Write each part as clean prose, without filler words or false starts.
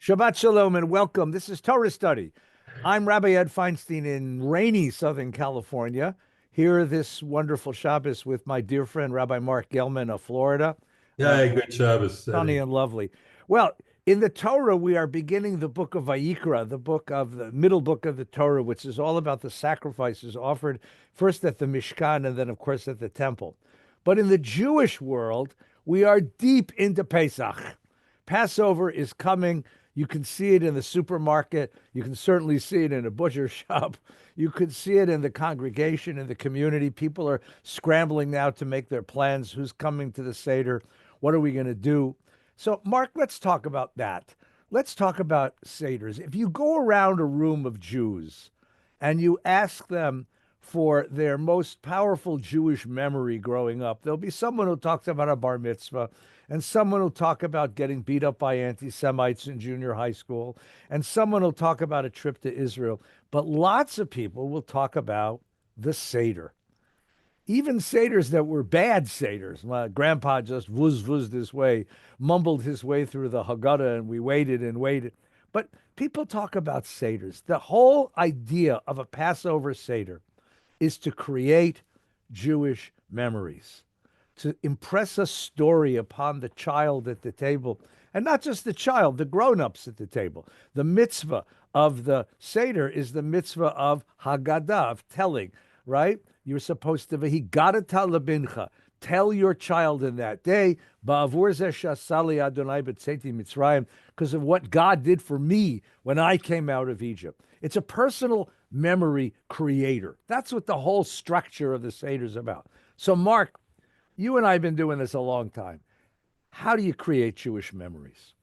Shabbat Shalom and welcome. This is Torah Study. I'm Rabbi Ed Feinstein in rainy Southern California. Here this wonderful Shabbos with my dear friend Rabbi Mark Gelman of Florida. Uh, Yeah, good Shabbos, Sunny Eddie. and lovely. Well, in the Torah, we are beginning the book of Vayikra, the book of the middle book of the Torah, which is all about the sacrifices offered first at the Mishkan and then, of course, at the temple. But in the Jewish world, we are deep into Pesach. Passover is coming. You can see it in the supermarket. You can certainly see it in a butcher shop. You could see it in the congregation, in the community. People are scrambling now to make their plans. Who's coming to the Seder? What are we going to do? So, Mark, let's talk about that. Let's talk about Seders. If you go around a room of Jews and you ask them for their most powerful Jewish memory growing up, there'll be someone who talks about a bar mitzvah, and someone will talk about getting beat up by anti-Semites in junior high school, and someone will talk about a trip to Israel. But lots of people will talk about the Seder. Even Seders that were bad Seders. My grandpa just wuz this way, mumbled his way through the Haggadah, and we waited and waited. But people talk about Seders. The whole idea of a Passover Seder is to create Jewish memories, to impress a story upon the child at the table, and not just the child, the grown-ups at the table. The mitzvah of the Seder is the mitzvah of Haggadah, of telling, right? You're supposed to v'higadata lebincha. Tell your child in that day, ba'avur zeh shasali Adonai b'tzeti Mitzrayim, because of what God did for me when I came out of Egypt. It's a personal memory creator. That's what the whole structure of the Seder is about. So, Mark, you and I have been doing this a long time. How do you create Jewish memories?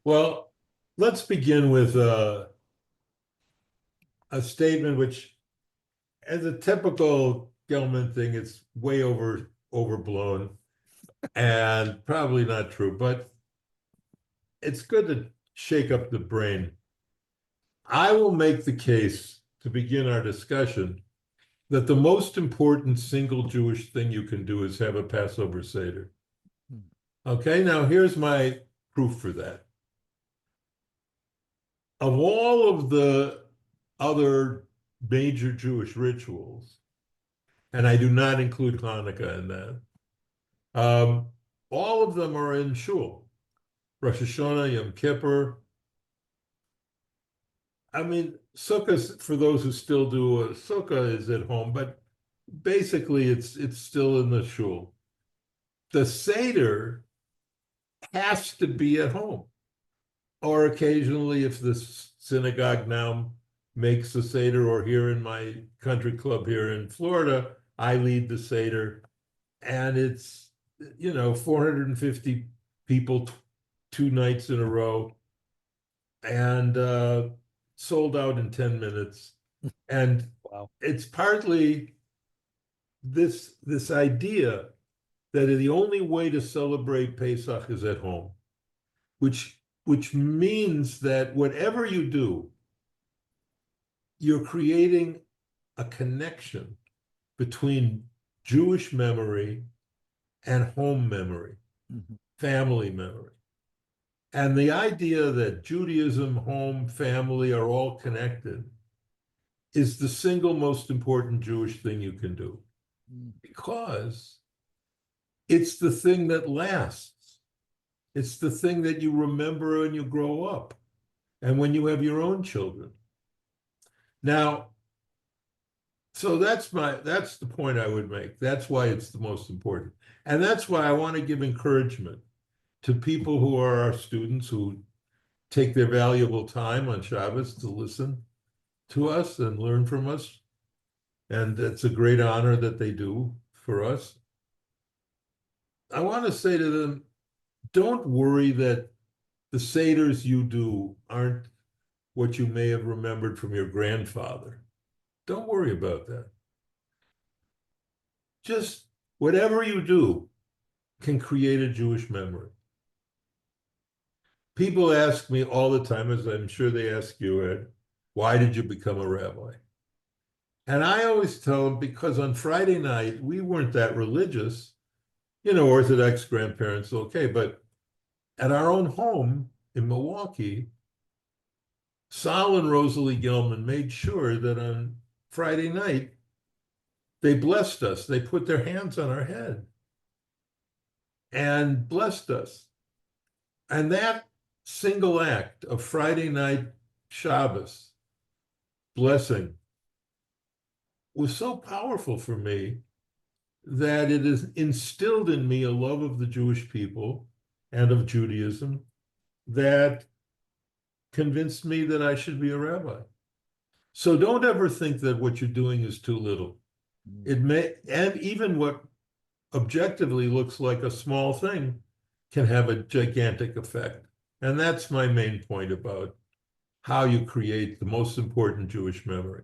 Well, let's begin with a statement which, as a typical Gelman thing, it's way overblown and probably not true, but it's good to shake up the brain. I will make the case to begin our discussion that the most important single Jewish thing you can do is have a Passover Seder. Okay, now here's my proof for that. Of all of the other major Jewish rituals, and I do not include Hanukkah in that, all of them are in shul. Rosh Hashanah, Yom Kippur. I mean, Sukkah, for those who still do a Sukkah, is at home, but basically it's still in the shul. The Seder has to be at home. Or occasionally, if the synagogue now makes the Seder, or here in my country club here in Florida, I lead the Seder, and it's, 450 people, two nights in a row, and sold out in 10 minutes. And Wow. it's partly this idea that the only way to celebrate Pesach is at home, which means that whatever you do, you're creating a connection between Jewish memory and home memory, Mhm. family memory. And the idea that Judaism, home, family are all connected is the single most important Jewish thing you can do, because it's the thing that lasts. It's the thing that you remember when you grow up and when you have your own children. Now, so that's the point I would make. That's why it's the most important. And that's why I want to give encouragement to people who are our students, who take their valuable time on Shabbos to listen to us and learn from us. And it's a great honor that they do for us. I want to say to them, don't worry that the Seders you do aren't what you may have remembered from your grandfather. Don't worry about that. Just whatever you do can create a Jewish memory. People ask me all the time, as I'm sure they ask you, Ed, why did you become a rabbi? And I always tell them, because on Friday night, we weren't that religious. Orthodox grandparents, okay, but at our own home in Milwaukee, Sal and Rosalie Gilman made sure that on Friday night they blessed us. They put their hands on our head and blessed us. And that single act of Friday night Shabbos blessing was so powerful for me that it has instilled in me a love of the Jewish people and of Judaism that convinced me that I should be a rabbi. So don't ever think that what you're doing is too little. It may, and even what objectively looks like a small thing can have a gigantic effect. And that's my main point about how you create the most important Jewish memory.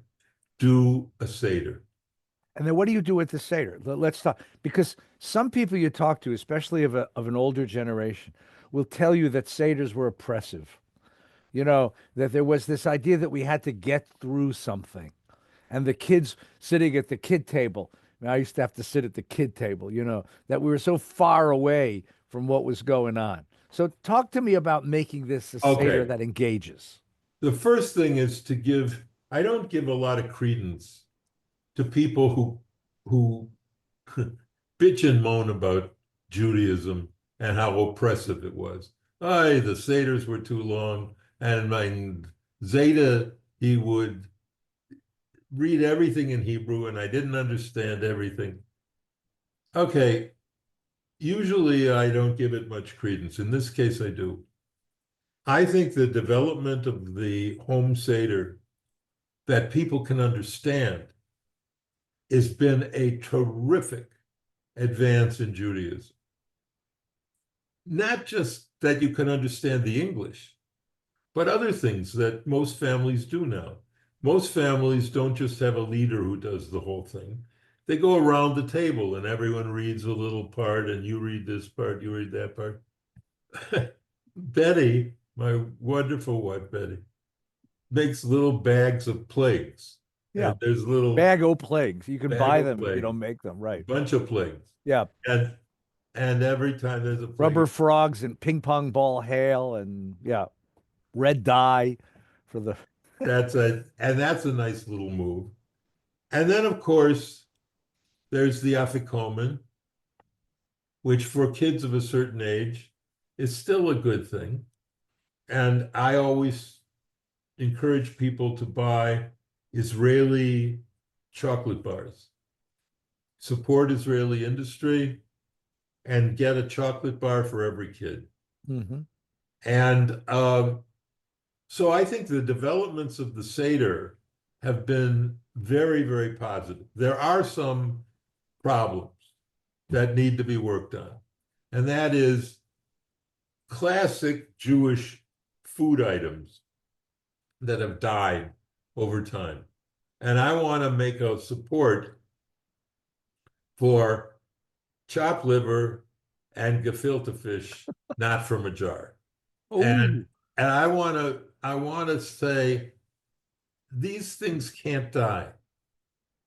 Do a Seder. And then what do you do with the Seder? Let's talk, because some people you talk to, especially of an older generation, will tell you that Seders were oppressive. You know, that there was this idea that we had to get through something. And the kids sitting at the kid table, I used to have to sit at the kid table, that we were so far away from what was going on. So talk to me about making this a Seder Okay. that engages. The first thing is to give, I don't give a lot of credence to people who bitch and moan about Judaism and how oppressive it was. Aye, the Seders were too long. And my Zeta, he would read everything in Hebrew, and I didn't understand everything. Okay, usually I don't give it much credence. In this case, I do. I think the development of the home Seder that people can understand has been a terrific advance in Judaism. Not just that you can understand the English, but other things that most families do now. Most families don't just have a leader who does the whole thing. They go around the table and everyone reads a little part, and you read this part, you read that part. Betty, my wonderful wife Betty, makes little bags of plagues. Yeah. And there's little Bag o' plagues. You can bag buy of them if you plagues, don't make them, right? bunch of plagues. Yeah. And every time there's a plague, Rubber frogs and ping pong ball hail and yeah, red dye for the that's a nice little move. And then of course there's the afikomen, which for kids of a certain age is still a good thing. And I always encourage people to buy Israeli chocolate bars. Support Israeli industry and get a chocolate bar for every kid. Mhm. And so I think the developments of the Seder have been very, very positive. There are some problems that need to be worked on, and that is classic Jewish food items that have died over time. And I want to make a support for chopped liver and gefilte fish, not from a jar. Oh, And I want to say these things can't die.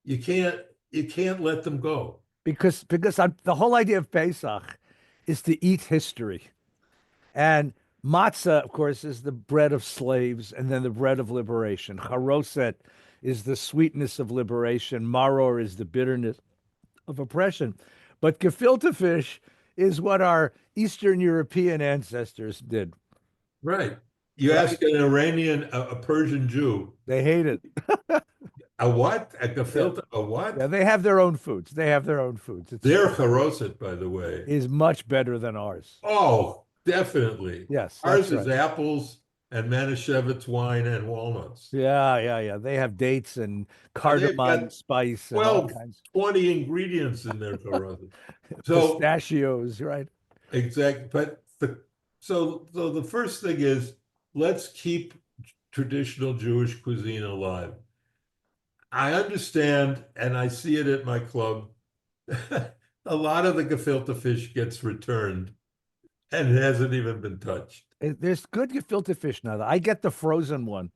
You can't let them go. because the whole idea of Pesach is to eat history. And matzah, of course, is the bread of slaves and then the bread of liberation. Charoset is the sweetness of liberation. Maror is the bitterness of oppression. But gefilte fish is what our Eastern European ancestors did, Right. You right? ask an Iranian, a Persian Jew, They hate it. a what? A Yeah. gefilte? A Yeah, what? they have their own foods. They have their own foods. It's They're charoset, by the way. is much better than ours. Oh, definitely. Yes, that's Ours is right. apples and Manischewitz wine and walnuts. Yeah, yeah, yeah. They have dates and And they've cardamom got spice and all 12, kinds 20 ingredients in their charoset. So pistachios, right? exactly. But so the first thing is let's keep traditional Jewish cuisine alive. I understand, and I see it at my club. A lot of the gefilte fish gets returned and it hasn't even been touched. There's good gefilte fish now. I get the frozen one,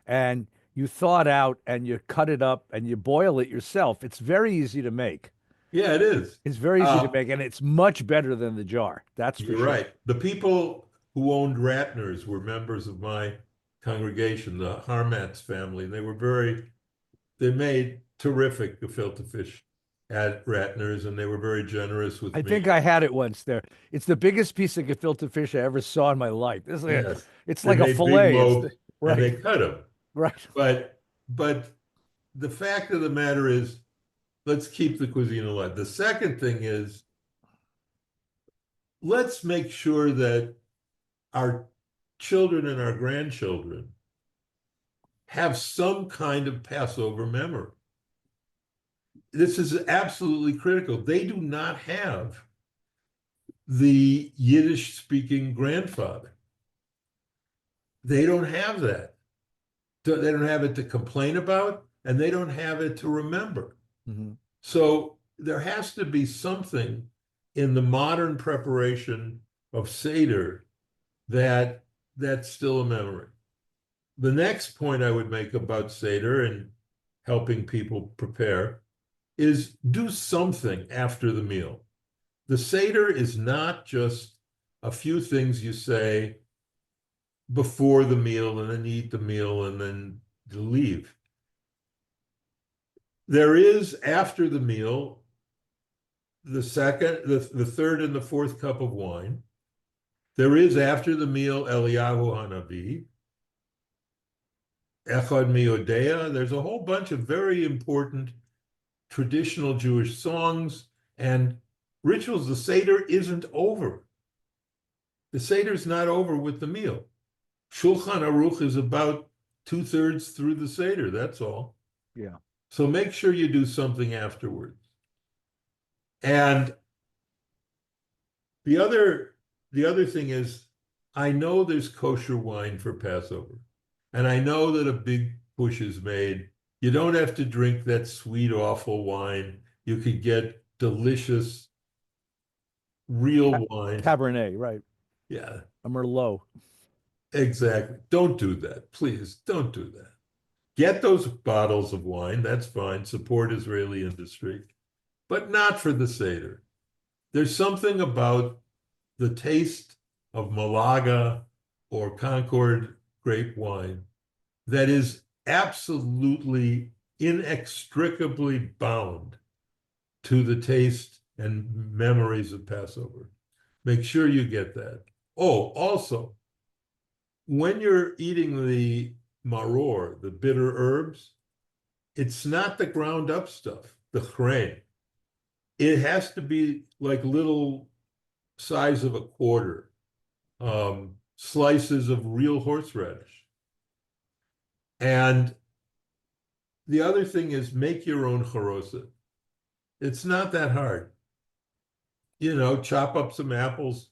and you thaw it out and you cut it up and you boil it yourself. It's very easy to make. Yeah, it is. It's very easy to make, and it's much better than the jar. That's for You're sure. right. The people who owned Ratner's were members of my congregation, the Harmatz family. They made terrific gefilte fish at Ratner's, and they were very generous with I me. think I had it once there. It's the biggest piece of gefilte fish I ever saw in my life. Yes, It's they like a made big fillet. loaves and Right, they cut them. right. But the fact of the matter is, let's keep the cuisine alive. The second thing is, let's make sure that our children and our grandchildren have some kind of Passover memory. This is absolutely critical. They do not have the Yiddish speaking grandfather. They don't have that. They don't have it to complain about, and they don't have it to remember. Mhm. So there has to be something in the modern preparation of Seder that's still a memory. The next point I would make about Seder and helping people prepare is do something after the meal. The Seder is not just a few things you say before the meal and then eat the meal and then leave. There is after the meal the third and the fourth cup of wine. There is after the meal Eliyahu Hanavi, Echad Miodea. There's a whole bunch of very important traditional Jewish songs and rituals. The Seder isn't over. The Seder's not over with the meal. Shulchan Aruch is about 2/3 through the Seder, that's all. Yeah. So make sure you do something afterwards. And the other the other thing is, I know there's kosher wine for Passover, and I know that a big push is made. You don't have to drink that sweet, awful wine. You could get delicious, real wine. Cabernet, right. Yeah, A Merlot. exactly. Don't do that. Please don't do that. Get those bottles of wine. That's fine. Support Israeli industry, but not for the Seder. There's something about the taste of Malaga or Concord grape wine that is absolutely inextricably bound to the taste and memories of Passover. Make sure you get that. Oh, also, when you're eating the maror, the bitter herbs, it's not the ground up stuff, the chrein. It has to be like little size of a quarter, slices of real horseradish. And the other thing is make your own charoset. It's not that hard. Chop up some apples,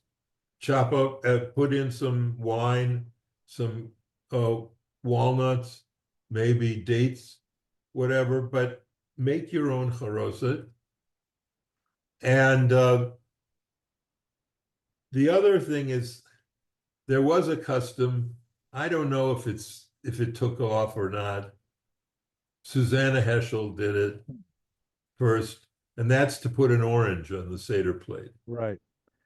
put in some wine, some uh, walnuts, maybe dates, whatever, but make your own charoset. And the other thing is, there was a custom. I don't know if it took off or not. Susanna Heschel did it first, and that's to put an orange on the Seder plate Right.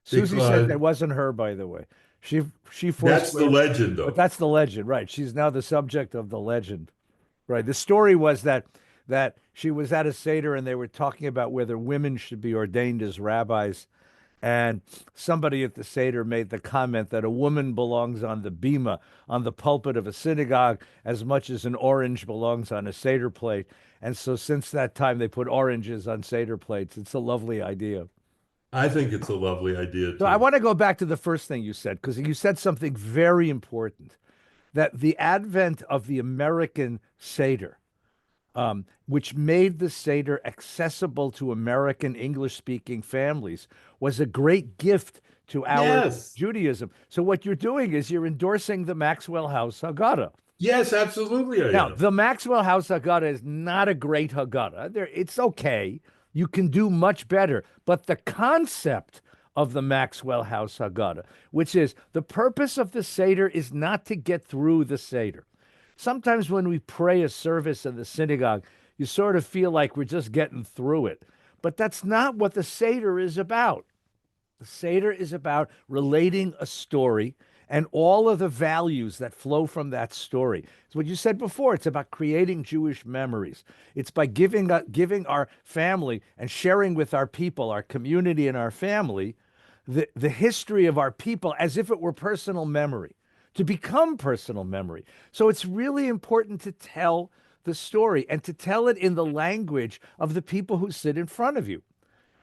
Susie said because that wasn't her, by the way. She she that's the forswear, legend, but though. that's the legend, right? She's now the subject of the legend. Right. The story was that she was at a Seder and they were talking about whether women should be ordained as rabbis. And somebody at the Seder made the comment that a woman belongs on the bima, on the pulpit of a synagogue, as much as an orange belongs on a Seder plate. And so since that time, they put oranges on Seder plates. It's a lovely idea. I think it's a lovely idea So I too. want to go back to the first thing you said, because you said something very important, that the advent of the American Seder, which made the Seder accessible to American English speaking families, was a great gift to our Yes, Judaism. So, what you're doing is you're endorsing the Maxwell House Haggadah. yes, absolutely, I Now, am. the Maxwell House Haggadah is not a great Haggadah. It's okay. You can do much better. But the concept of the Maxwell House Haggadah, which is the purpose of the Seder, is not to get through the Seder. Sometimes when we pray a service in the synagogue, you sort of feel like we're just getting through it. But that's not what the Seder is about. The Seder is about relating a story and all of the values that flow from that story. It's what you said before. It's about creating Jewish memories. It's by giving our family and sharing with our people, our community, and our family the history of our people as if it were personal memory, to become personal memory. So it's really important to tell the story and to tell it in the language of the people who sit in front of you,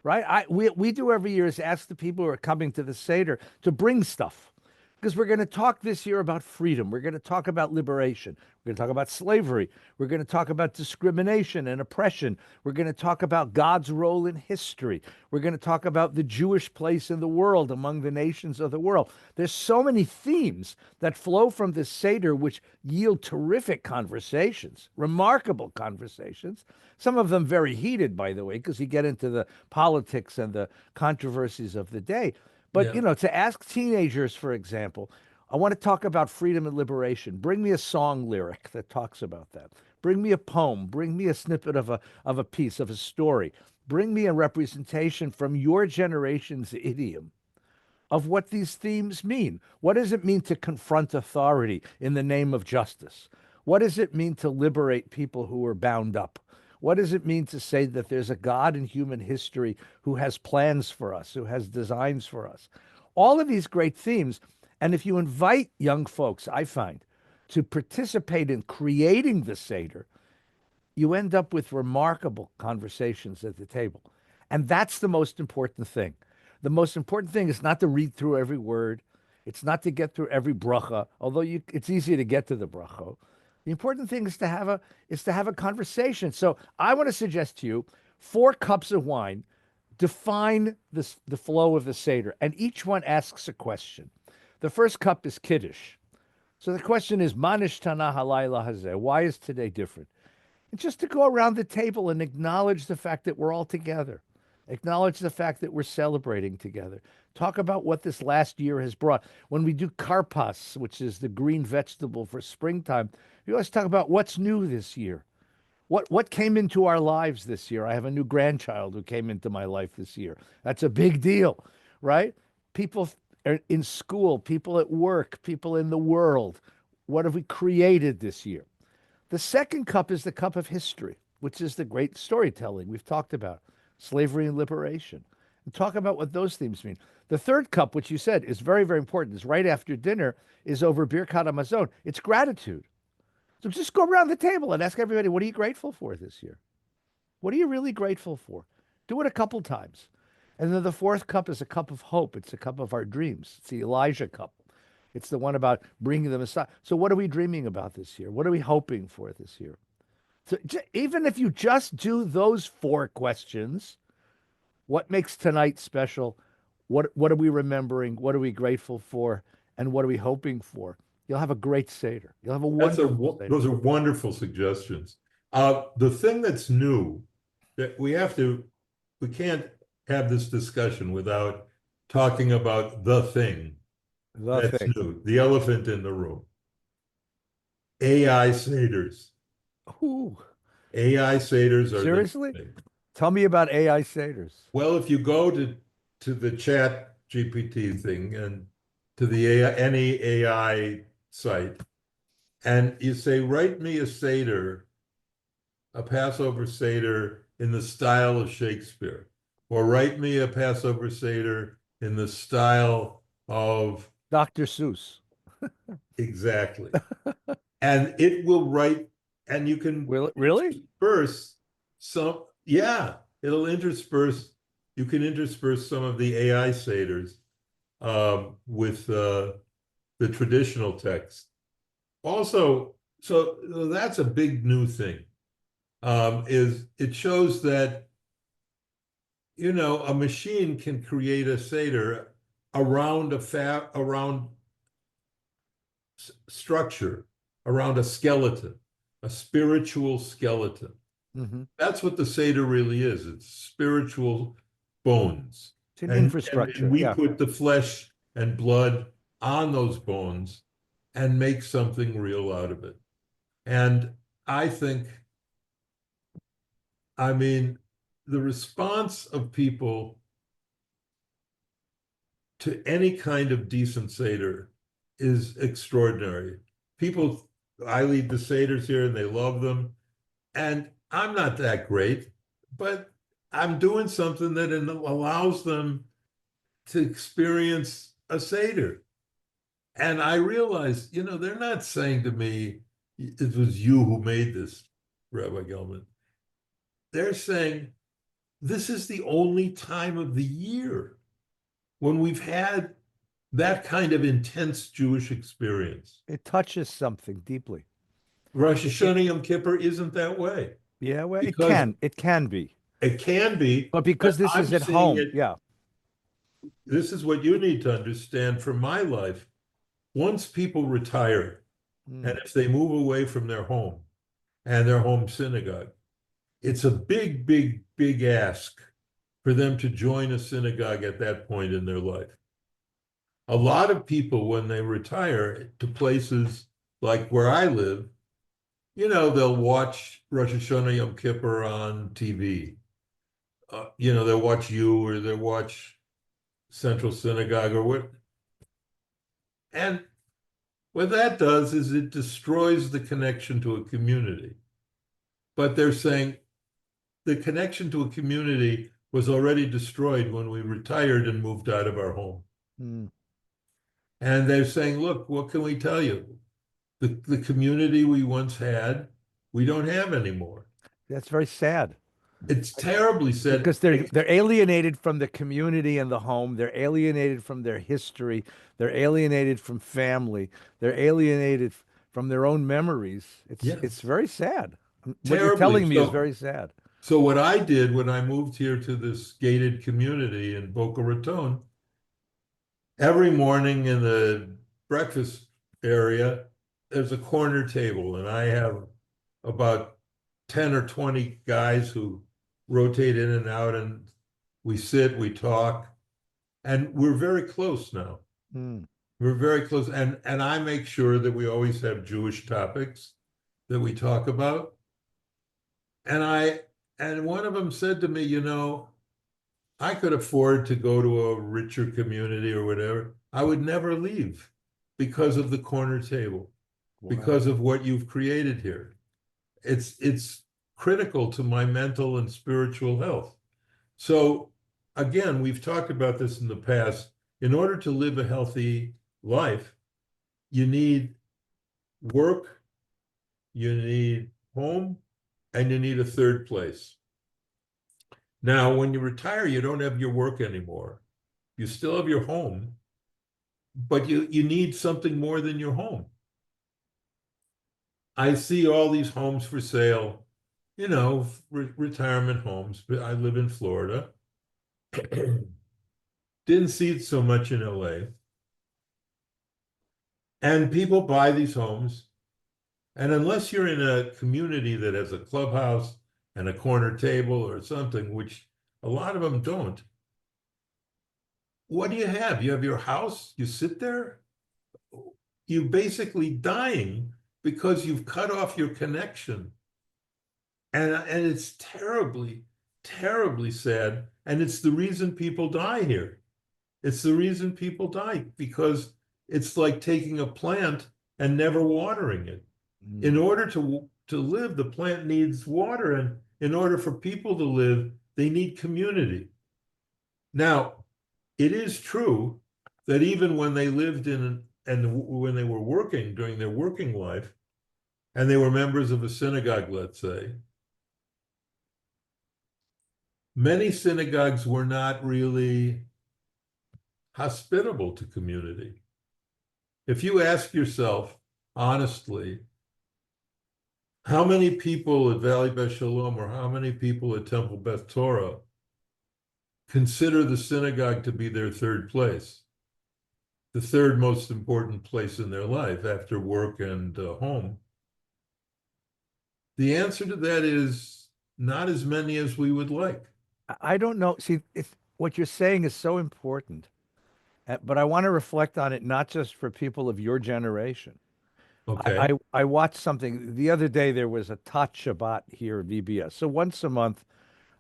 right? We do every year is ask the people who are coming to the Seder to bring stuff. Because we're going to talk this year about freedom. We're going to talk about liberation. We're going to talk about slavery. We're going to talk about discrimination and oppression. We're going to talk about God's role in history. We're going to talk about the Jewish place in the world among the nations of the world. There's so many themes that flow from this Seder which yield terrific conversations, remarkable conversations. Some of them very heated, by the way, because you get into the politics and the controversies of the day. But, Yeah. to ask teenagers, for example, I want to talk about freedom and liberation. Bring me a song lyric that talks about that. Bring me a poem. Bring me a snippet of a piece, of a story. Bring me a representation from your generation's idiom of what these themes mean. What does it mean to confront authority in the name of justice? What does it mean to liberate people who are bound up? What does it mean to say that there's a God in human history who has plans for us, who has designs for us? All of these great themes. And if you invite young folks, I find, to participate in creating the Seder, you end up with remarkable conversations at the table. And that's the most important thing. The most important thing is not to read through every word. It's not to get through every bracha, although it's easy to get to the bracha. The important thing is to have a conversation. So I want to suggest to you 4 cups of wine define the flow of the Seder, and each one asks a question. The first cup is Kiddush. So the question is, Manish Tana Halayla Hazeh. Why is today different? And just to go around the table and acknowledge the fact that we're all together, acknowledge the fact that we're celebrating together. Talk about what this last year has brought. When we do karpas, which is the green vegetable for springtime, we always talk about what's new this year. What came into our lives this year? I have a new grandchild who came into my life this year. That's a big deal, right? People in school, people at work, people in the world. What have we created this year? The second cup is the cup of history, which is the great storytelling we've talked about, slavery and liberation, and talk about what those themes mean. The third cup, which you said is very, very important, is right after dinner, is over Birkat Hamazon. It's gratitude. So just go around the table and ask everybody, what are you grateful for this year? What are you really grateful for? Do it a couple times. And then the fourth cup is a cup of hope. It's a cup of our dreams. It's the Elijah cup. It's the one about bringing the Messiah. So what are we dreaming about this year? What are we hoping for this year? So even if you just do those 4 questions, what makes tonight special? What are we remembering? What are we grateful for? And what are we hoping for? You'll have a great Seder. You'll have a wonderful Seder. Those are wonderful suggestions. The thing that's new that we can't have this discussion without talking about the thing The that's thing. new, the elephant in the room. AI Seders. Ooh, AI Seders are the seriously? thing. Tell me about AI Seders. Well, if you go to the chat GPT thing and to the AI, any AI site, and you say, write me a Seder, a Passover Seder in the style of Shakespeare, or write me a Passover Seder in the style of Dr. Seuss. exactly. And it will write, and you can Will it really? intersperse some, yeah, it'll intersperse, you can intersperse some of the AI Seders with the traditional text. Also, so that's a big new thing, is it shows that, a machine can create a Seder around around structure, around a skeleton, a spiritual skeleton. Mm-hmm. That's what the Seder really is. It's spiritual bones. It's an And infrastructure. we Yeah. put the flesh and blood on those bones and make something real out of it. And I think, I mean, the response of people to any kind of decent Seder is extraordinary. People, I lead the Seder's here and they love them. And I'm not that great, but I'm doing something that allows them to experience a Seder. And I realized, they're not saying to me, it was you who made this, Rabbi Gelman. They're saying, this is the only time of the year when we've had that kind of intense Jewish experience. It touches something deeply. Rosh It Hashanah Yom Kippur isn't that way Yeah, well, because it can be, it can be, but but because this is I'm at seeing home, it. yeah. This is what you need to understand from my life. Once people retire, and Mm, if they move away from their home and their home synagogue, it's a big, big, big ask for them to join a synagogue at that point in their life. A lot of people, when they retire to places like where I live, they'll watch Rosh Hashanah Yom Kippur on TV. They'll watch you or they'll watch Central Synagogue or what. And what that does is it destroys the connection to a community. But they're saying the connection to a community was already destroyed when we retired and moved out of our home. mm. And they're saying, look, what can we tell you? The community we once had, we don't have anymore. That's very sad It's terribly sad. because they're alienated from the community and the home. They're alienated from their history. They're alienated from family. They're alienated from their own memories. It's Yes, very sad. What you're terribly. telling me is very sad. So what I did when I moved here to this gated community in Boca Raton, every morning in the breakfast area, there's a corner table, and I have about 10 or 20 guys who rotate in and out, and we sit, we talk, and we're very close now. Mm, We're very close, and I make sure that we always have Jewish topics that we talk about. And one of them said to me, I could afford to go to a richer community or whatever. I would never leave because of the corner table, wow. because of what you've created here. It's critical to my mental and spiritual health. So again, we've talked about this in the past. In order to live a healthy life, you need work, you need home, and you need a third place. Now, when you retire, you don't have your work anymore. You still have your home, but you need something more than your home. I see all these homes for sale, retirement homes, but I live in Florida. Didn't see it so much in LA. And people buy these homes. And unless you're in a community that has a clubhouse and a corner table or something, which a lot of them don't, what do you have? You have your house, you sit there, you're basically dying because you've cut off your connection. And it's terribly, terribly sad. And it's the reason people die here. It's the reason people die because it's like taking a plant and never watering it. In Mm. order to live, the plant needs water, and in order for people to live, they need community. Now, it is true that even when they lived in and when they were working during their working life, and they were members of a synagogue, let's say, many synagogues were not really hospitable to community. If you ask yourself honestly, how many people at Valley Beth Shalom or how many people at Temple Beth Torah consider the synagogue to be their third place, the third most important place in their life after work and home? The answer to that is not as many as we would like. I don't know. See, what you're saying is so important, but I want to reflect on it not just for people of your generation. Okay. I watched something the other day. There was a Tot Shabbat here at VBS. So once a month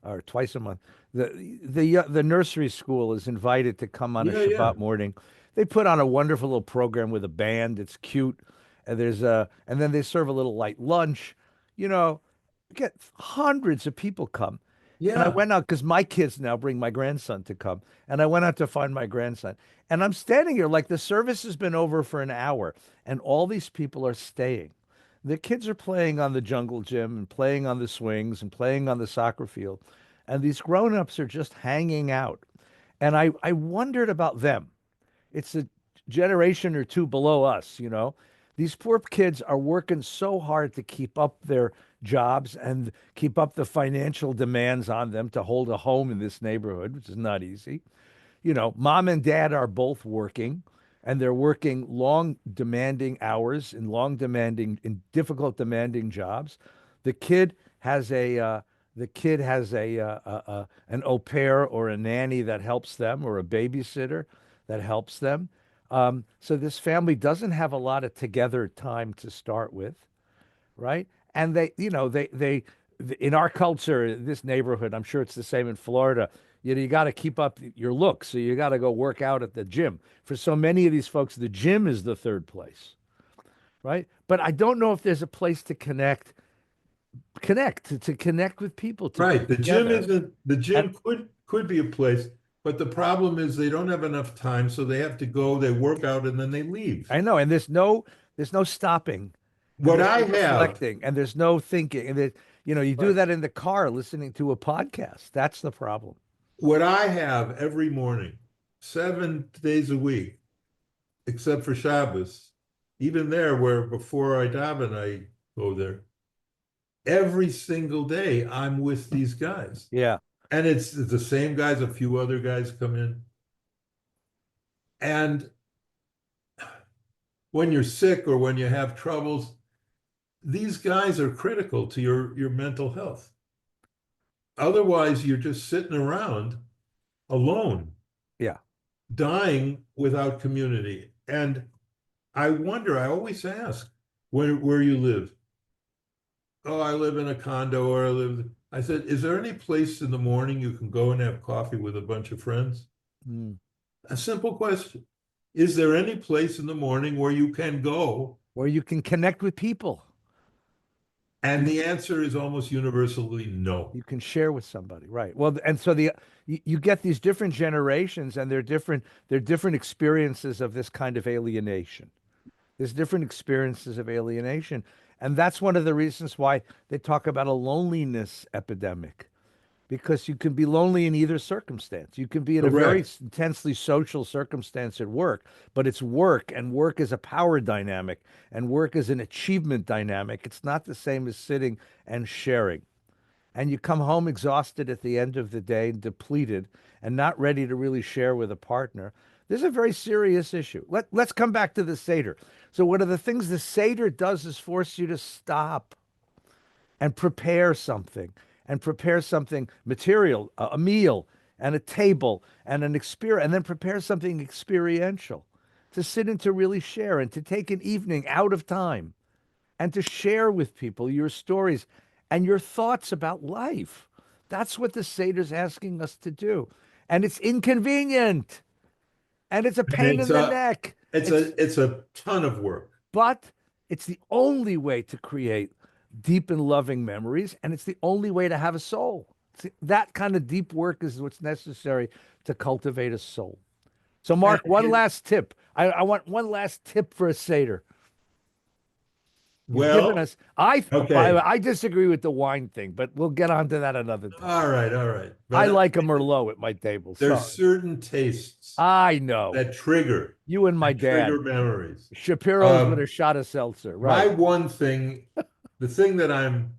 or twice a month, the nursery school is invited to come on a Yeah, yeah. Shabbat morning. they put on a wonderful little program with a band. It's cute, and and then they serve a little light lunch. You know, get hundreds of people come. And I Yeah, went out because my kids now bring my grandson to come. And I went out to find my grandson. And I'm standing here like the service has been over for an hour, and all these people are staying. The kids are playing on the jungle gym and playing on the swings and playing on the soccer field. And these grown-ups are just hanging out. And I wondered about them. It's a generation or two below us, you know. These poor kids are working so hard to keep up their jobs and keep up the financial demands on them to hold a home in this neighborhood, which is not easy. You know, mom and dad are both working, and they're working long demanding hours in difficult demanding jobs. The kid has an au pair or a nanny that helps them, or a babysitter that helps them. So this family doesn't have a lot of together time to start with, right? And in our culture, this neighborhood, I'm sure it's the same in Florida. You got to keep up your look, so you got to go work out at the gym. For so many of these folks, the gym is the third place, right? But I don't know if there's a place to to connect with people, to be right. together. The And gym could be a place, but the problem is they don't have enough time, so they have to go, they work out, and then they leave. I know, and there's no stopping, and What there's I no have, reflecting, and there's no thinking, and you do right, that in the car listening to a podcast. That's the problem. what I have every morning, 7 days a week, except for Shabbos, even there where before I daven, I go there. Every single day I'm with these guys. Yeah. And it's the same guys, a few other guys come in. And when you're sick or when you have troubles, these guys are critical to your mental health. Otherwise, you're just sitting around alone, Yeah. dying without community. And I wonder, I always ask where you live. Oh, I live in a condo or I said, is there any place in the morning you can go and have coffee with a bunch of friends? Mm. A simple question. Is there any place in the morning where you can go? Where you can connect with people. And You the answer is almost universally no. you can share with somebody, right? Well, and so you get these different generations, and they're different experiences of this kind of alienation. There's different experiences of alienation, and that's one of the reasons why they talk about a loneliness epidemic, because you can be lonely in either circumstance. You can be in a very Correct. intensely social circumstance at work, but it's work, and work is a power dynamic, and work is an achievement dynamic. It's not the same as sitting and sharing. And you come home exhausted at the end of the day, depleted, and not ready to really share with a partner. This is a very serious issue. Let's come back to the Seder. So, one of the things the Seder does is force you to stop and prepare something material, a meal and a table and an experience, and then prepare something experiential to sit and to really share and to take an evening out of time and to share with people your stories and your thoughts about life. That's what the Seder's asking us to do. And it's inconvenient and it's a And pain in the neck. it's a ton of work. But it's the only way to create deep and loving memories, and it's the only way to have a soul. That kind of deep work is what's necessary to cultivate a soul. So, And Mark, one last tip. I want one last tip for a Seder. You've given well, us. By the way, okay. I disagree with the wine thing, but we'll get onto that another time. All right, all right. I But like a Merlot at my table. there's Sorry, certain tastes I know you and my that dad. trigger memories. Shapiro's with Um, a shot of seltzer, my right? one thing, the thing that I'm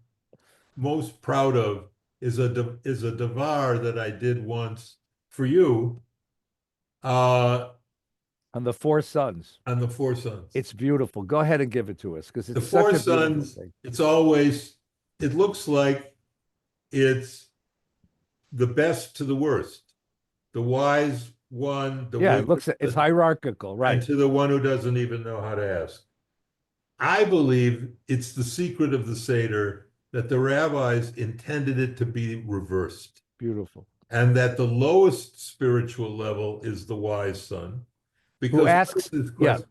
most proud of is a devar that I did once for you uh, On the Four Sons. on the Four Sons. It's beautiful. Go ahead and give it to us because The it's such Four a beautiful Sons, thing. it looks like it's the best to the worst. The wise one, the Yeah, it looks it's wizard, hierarchical, and right? to the one who doesn't even know how to ask. I believe it's the secret of the Seder that the rabbis intended it to be reversed, Beautiful. and that the lowest spiritual level is the wise son, Who Because what is asks, his yeah, question?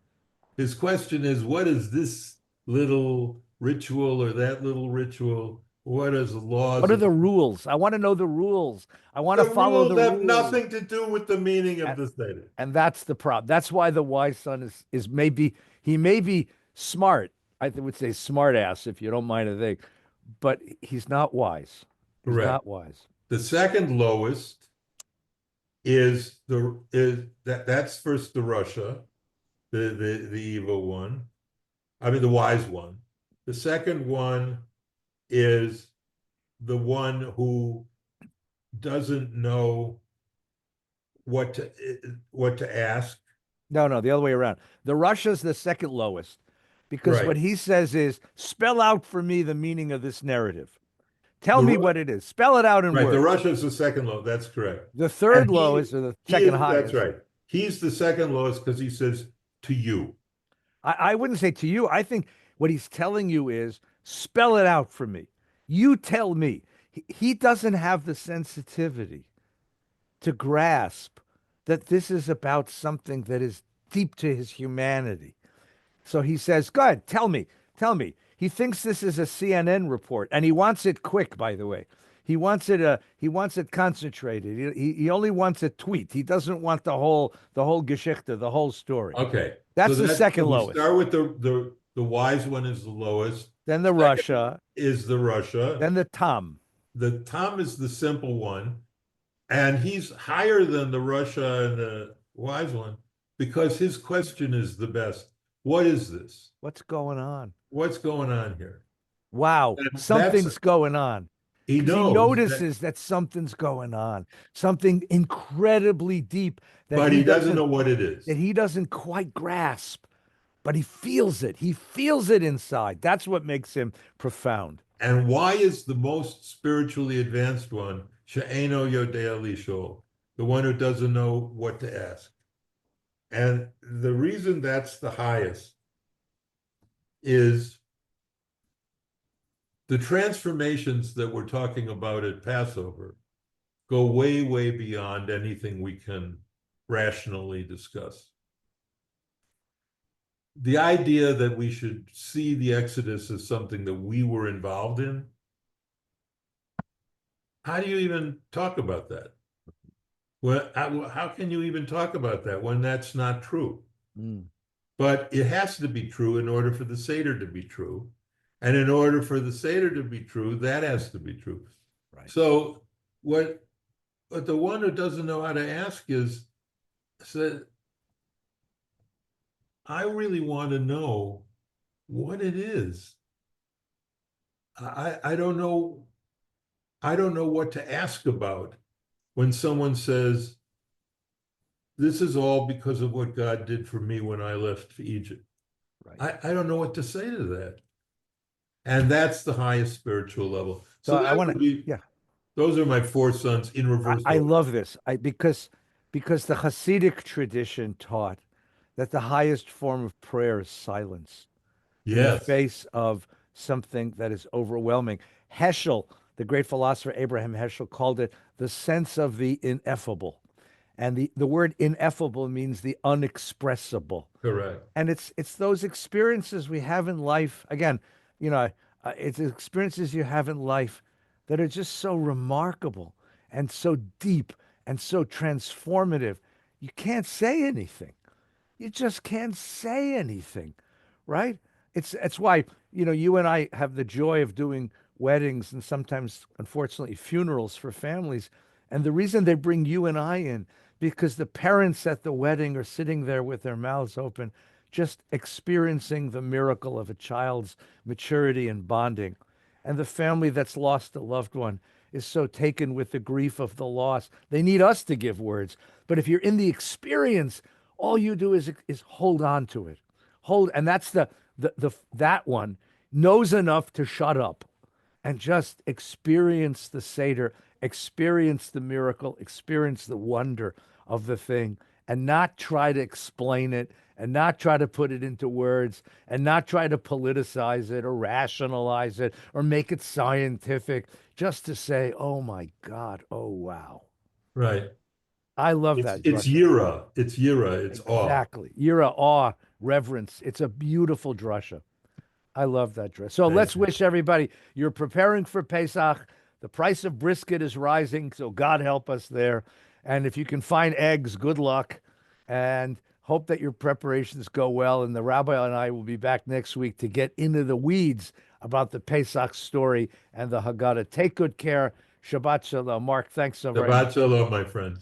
His question is, what is this little ritual or that little ritual? What is the what laws are of the rules? I want to know the rules. I want to the follow rules the have rules. nothing to do with the meaning of And, the Seder. and that's the problem. That's why the wise son is maybe he may be smart. Would say smart ass if you don't mind a thing, but he's not wise. He's Correct. not wise. The second lowest is that's first the Russia, the evil one. I mean the wise one. The second one is the one who doesn't know what to ask. No, no, the other way around. The Russia's the second lowest because what Right. he says is spell out for me the meaning of this narrative. Tell The me what it is. Spell it out in right. The words. Russia is the second low. That's correct. The And third lowest or the he second is that's highest. right. He's the second lowest because he says to you. I wouldn't say to you. I think what he's telling you is spell it out for me. You tell me. He doesn't have the sensitivity to grasp that this is about something that is deep to his humanity. So he says, "Go ahead, tell me, tell me." He thinks this is a CNN report, and he wants it quick. By the way, he wants it concentrated. He only wants a tweet. He doesn't want the whole Geschichte, the whole story. Okay. So That's the so second we lowest. start with the wise one is the lowest. Then the Second Russia, is the Russia. then the Tom. The Tom is the simple one, and he's higher than the Russia and the wise one because his question is the best. What is this? What's going on? What's going on here? Wow, That's something's going on. he Because he knows that, notices that something's going on, something incredibly deep that but he he doesn't doesn't know what it is. that he doesn't quite grasp, but he feels it. He feels it inside. That's what makes him profound. And why is the most spiritually advanced one She'eno Yodea Lishol, the one who doesn't know what to ask? And the reason that's the highest is the transformations that we're talking about at Passover go way, way beyond anything we can rationally discuss. The idea that we should see the Exodus as something that we were involved in, how do you even talk about that? Well, how can you even talk about that when that's not true? Mm, But it has to be true in order for the Seder to be true. And in order for the Seder to be true, that has to be true. right. So what the one who doesn't know how to ask is said, I really want to know what it is. I don't know. I don't know what to ask about when someone says, this is all because of what God did for me when I left for Egypt. Right. I don't know what to say to that. And that's the highest spiritual level. So So I that want would to, be, yeah, those are my four sons in reverse I order. love this. Because the Hasidic tradition taught that the highest form of prayer is silence in the Yes, face of something that is overwhelming. Heschel, the great philosopher Abraham Heschel, called it the sense of the ineffable. And the word ineffable means the unexpressible. correct. And it's those experiences we have in life. Again, you know, it's experiences you have in life that are just so remarkable and so deep and so transformative. You can't say anything. You just can't say anything, right? It's why, you and I have the joy of doing weddings and sometimes, unfortunately, funerals for families. And the reason they bring you and I in, because the parents at the wedding are sitting there with their mouths open, just experiencing the miracle of a child's maturity and bonding. And the family that's lost a loved one is so taken with the grief of the loss. They need us to give words. But if you're in the experience, all you do is hold on to it. And that's that one knows enough to shut up and just experience the Seder, experience the miracle, experience the wonder of the thing, and not try to explain it, and not try to put it into words, and not try to politicize it or rationalize it or make it scientific, just to say, oh my God, oh wow. Right. I love It's that it's drasha. yira. It's yira. It's awe. Exactly. Yira, awe, reverence. It's a beautiful drasha. I love that dress. So Thank let's you. wish everybody you're preparing for Pesach. The price of brisket is rising, so God help us there. And if you can find eggs, good luck. And hope that your preparations go well. And the rabbi and I will be back next week to get into the weeds about the Pesach story and the Haggadah. Take good care. Shabbat Shalom. Mark, thanks so very much. Shabbat shalom, my friend.